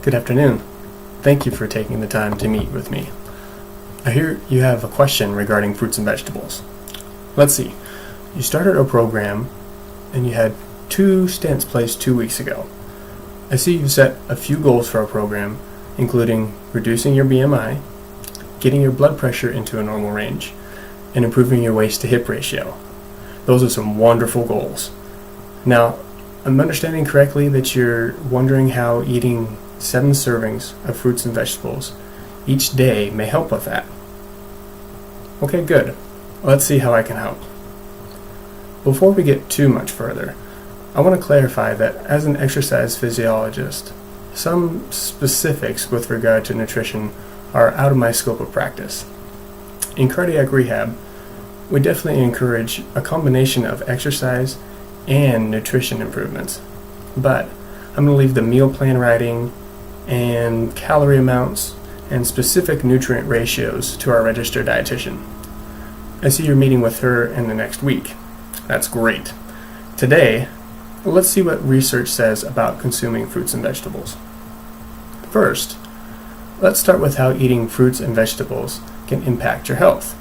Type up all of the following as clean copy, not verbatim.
Good afternoon. Thank you for taking the time to meet with me. I hear you have a question regarding fruits and vegetables. Let's see. You started a program and you had 2 stints placed 2 weeks ago. I see you've set a few goals for our program, including reducing your BMI, getting your blood pressure into a normal range, and improving your waist to hip ratio. Those are some wonderful goals. Now, I'm understanding correctly that you're wondering how eating 7 servings of fruits and vegetables each day may help with that. Okay, good. Let's see how I can help. Before we get too much further, I want to clarify that as an exercise physiologist, some specifics with regard to nutrition are out of my scope of practice. In cardiac rehab, we definitely encourage a combination of exercise and nutrition improvements, but I'm going to leave the meal plan writing and calorie amounts and specific nutrient ratios to our registered dietitian. I see you're meeting with her in the next week. That's great. Today, let's see what research says about consuming fruits and vegetables. First, let's start with how eating fruits and vegetables can impact your health.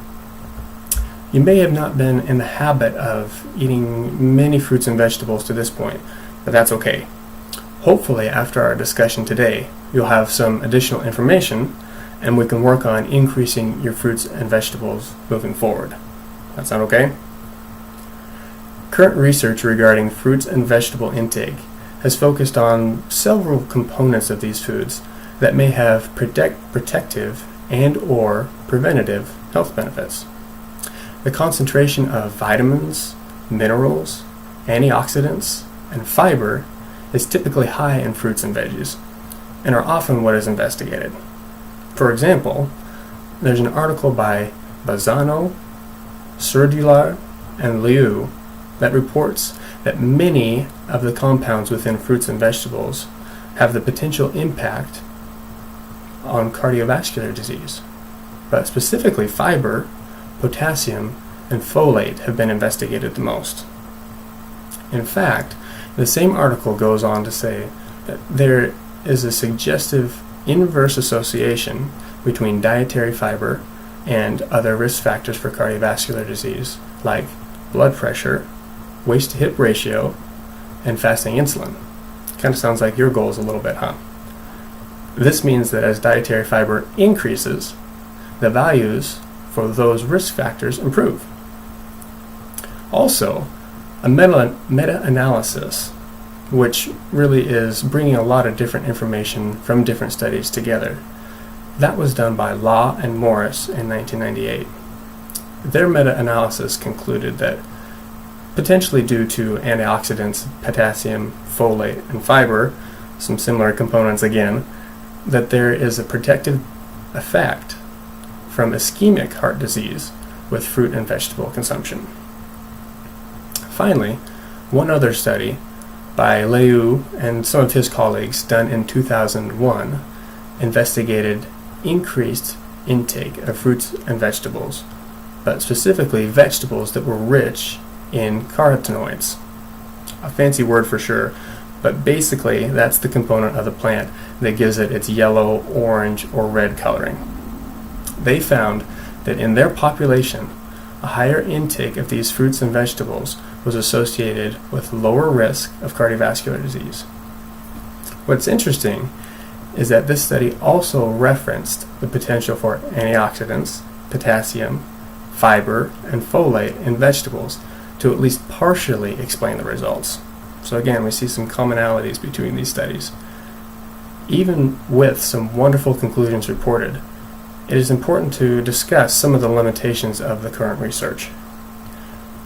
You may have not been in the habit of eating many fruits and vegetables to this point, but that's okay. Hopefully, after our discussion today, you'll have some additional information and we can work on increasing your fruits and vegetables moving forward. That sound okay? Current research regarding fruits and vegetable intake has focused on several components of these foods that may have protective and/or preventative health benefits. The concentration of vitamins, minerals, antioxidants, and fiber is typically high in fruits and veggies, and are often what is investigated. For example, there's an article by Bazzano, Serdullar, and Liu that reports that many of the compounds within fruits and vegetables have the potential impact on cardiovascular disease, but specifically fiber, potassium, and folate have been investigated the most. In fact, the same article goes on to say that there is a suggestive inverse association between dietary fiber and other risk factors for cardiovascular disease like blood pressure, waist to hip ratio, and fasting insulin. Kind of sounds like your goals a little bit, huh? This means that as dietary fiber increases, the values for those risk factors improve. Also, a meta-analysis, which really is bringing a lot of different information from different studies together, that was done by Law and Morris in 1998. Their meta-analysis concluded that, potentially due to antioxidants, potassium, folate, and fiber, some similar components again, that there is a protective effect from ischemic heart disease with fruit and vegetable consumption. Finally, one other study by Liu and some of his colleagues done in 2001 investigated increased intake of fruits and vegetables, but specifically vegetables that were rich in carotenoids. A fancy word for sure, but basically that's the component of the plant that gives it its yellow, orange, or red coloring. They found that in their population, a higher intake of these fruits and vegetables was associated with lower risk of cardiovascular disease. What's interesting is that this study also referenced the potential for antioxidants, potassium, fiber, and folate in vegetables to at least partially explain the results. So again, we see some commonalities between these studies. Even with some wonderful conclusions reported, it is important to discuss some of the limitations of the current research.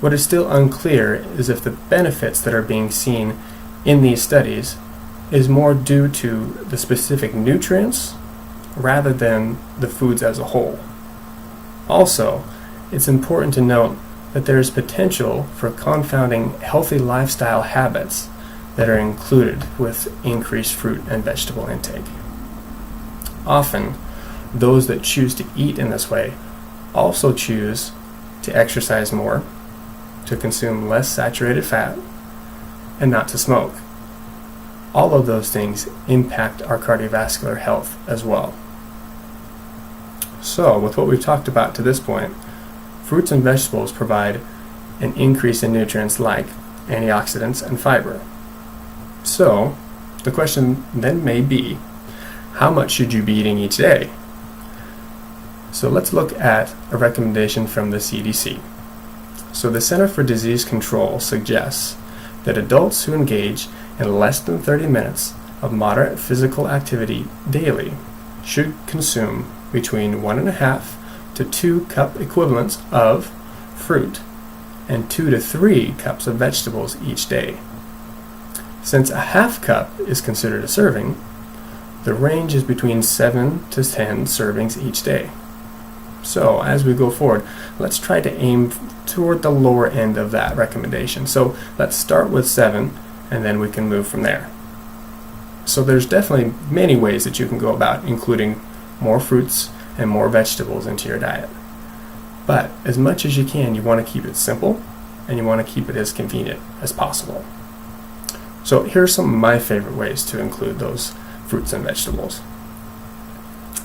What is still unclear is if the benefits that are being seen in these studies is more due to the specific nutrients rather than the foods as a whole. Also, it's important to note that there is potential for confounding healthy lifestyle habits that are included with increased fruit and vegetable intake. Often, those that choose to eat in this way also choose to exercise more, to consume less saturated fat, and not to smoke. all of those things impact our cardiovascular health as well. So, with what we've talked about to this point, fruits and vegetables provide an increase in nutrients like antioxidants and fiber. So, the question then may be, how much should you be eating each day? So let's look at a recommendation from the CDC. So the Center for Disease Control suggests that adults who engage in less than 30 minutes of moderate physical activity daily should consume between 1.5 to 2 cup equivalents of fruit and 2 to 3 cups of vegetables each day. Since a half cup is considered a serving, the range is between 7 to 10 servings each day. So as we go forward, let's try to aim toward the lower end of that recommendation. So let's start with 7 and then we can move from there. So there's definitely many ways that you can go about including more fruits and more vegetables into your diet. But as much as you can, you want to keep it simple and you want to keep it as convenient as possible. So here are some of my favorite ways to include those fruits and vegetables.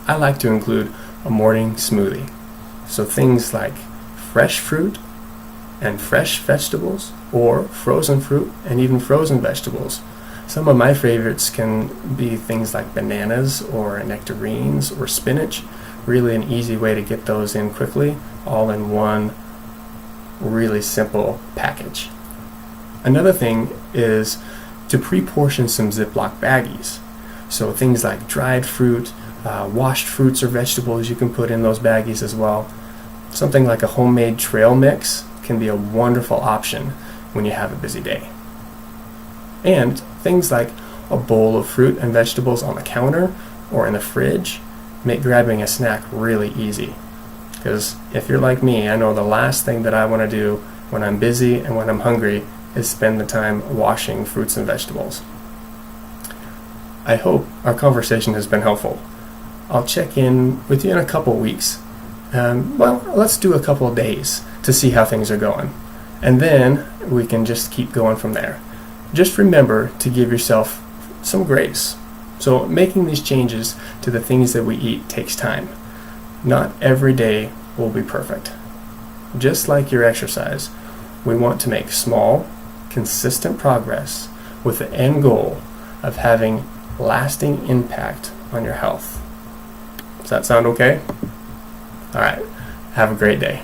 I like to include a morning smoothie. So things like fresh fruit and fresh vegetables, or frozen fruit and even frozen vegetables. Some of my favorites can be things like bananas or nectarines or spinach. Really an easy way to get those in quickly, all in one really simple package. Another thing is to pre-portion some Ziploc baggies. So things like dried fruit, washed fruits or vegetables you can put in those baggies as well. Something like a homemade trail mix can be a wonderful option when you have a busy day. And things like a bowl of fruit and vegetables on the counter or in the fridge make grabbing a snack really easy. Because if you're like me, I know the last thing that I want to do when I'm busy and when I'm hungry is spend the time washing fruits and vegetables. I hope our conversation has been helpful. I'll check in with you in a couple weeks. Let's do a couple of days to see how things are going. And then we can just keep going from there. Just remember to give yourself some grace. So making these changes to the things that we eat takes time. Not every day will be perfect. Just like your exercise, we want to make small, consistent progress with the end goal of having lasting impact on your health. Does that sound okay? All right. Have a great day.